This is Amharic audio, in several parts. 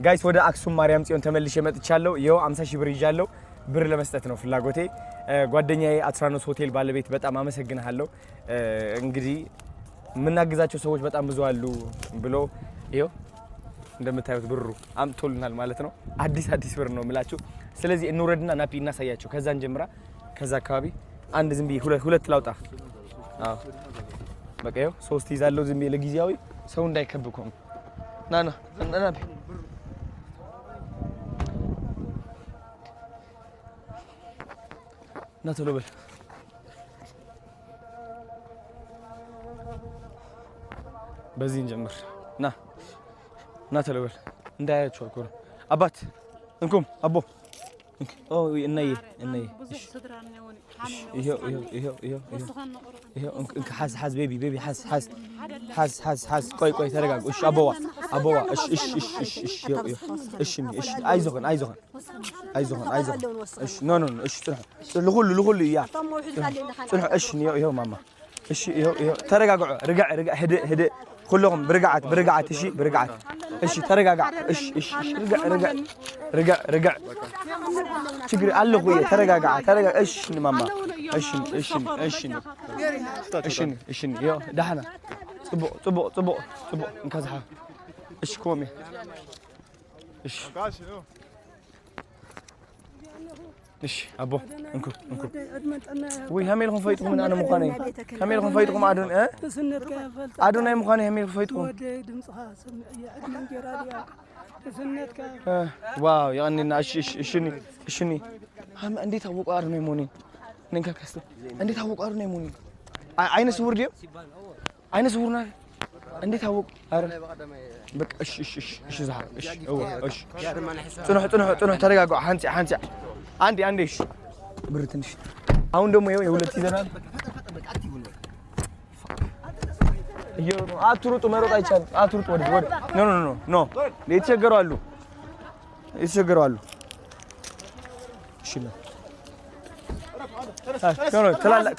ጋይስ ወደ አክሱም ማርያም ጽዮን ተመልሼ መጥቻለሁ ይሄው 50 ሺህ ብር ይዣለሁ ብር ለመስጠት ነው ፍላጎቴ ጓደኛዬ አትራኖስ ሆቴል ባለቤት በጣም አመሰግናለሁ እንግዲህ ምናግዛቸው ሰዎች በጣም ብዙ አሉ ብሎ ይሄው እንደምታዩት ብሩ አምጥቶልናል ማለት ነው አዲስ ብር ነው ምላችሁ ስለዚህ እንውረድና ናፒ እናሳያቸው ከዛን ጀምራ ከዛ አካባቢ አንድ ዝም ብዬ ሁለት ላውጣ አዎ በቃ ይሄው 3 ይዛለው ዝም ብዬ ለጊዜያዊ ሰው እንዳይከብኮ ናና ናፒ ናቶሎ በል በዚህ እንጀምር ና ተለበል እንዳያቸው እኮ አባት እንኩም አቦ ኦ እናዬ ይሄ እንክ حاز بيبي حاز ቆይ ተረጋጉ እሺ አቦዋ እሺ አይዞን እሺ ኖ እሺ ለሁሉ ያ እሺ ይሄው ማማ እሺ ይሄው ተረጋጉ رجع هدئ كلهم برقعت ايش ترقع ايش رجع شكري الله خويا ترقع ايش ماما ايش يا دحنا طبق انكزحه ايش كومي ايش ايش ابو انكو وي هميلكم فايتكم من انا مخاني هميلكم فايتكم ادون ادون اي مخاني هميلكم فايتكم واو يعني اشني هم اندي تاوقوا ار نيموني ننكا كاست اندي تاوقوا ار نيموني عين سور ديو عين سورنا اندي تاوق ار بك اش زحر اش هو اش طنح ترغاغو حنصي عندي ايش برتنش አሁን ደግሞ ይሄው የሁለት ይዘናል ይሄው አትሩጡ መሮጥ አይቻልም አትሩጡ ወደ ኖ ለተቸገሩ አሉ እሺ ነው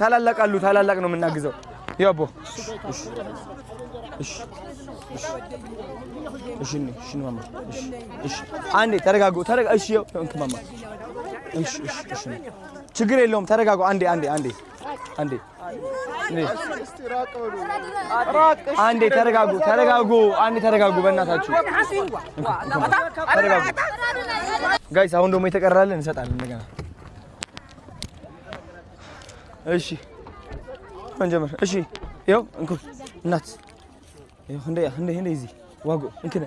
ታላላቅ ነው የምናግዘው ያቦ እሺ ማማ እሺ አንዴ ተረጋጉ እሺ እንክ ማማ እሺ ችግር የለውም ተረጋጉ አንዴ ተረጋጉ በእናታችሁ ተረጋጉ ጋይስ አሁን ደግሞ የተቀራለን እንሰጣለን እንደገና እሺ እንጀምር እሺ ይኸው እንኩ እናት ይኸው እንደ እዚህ ዋጎ እንከነ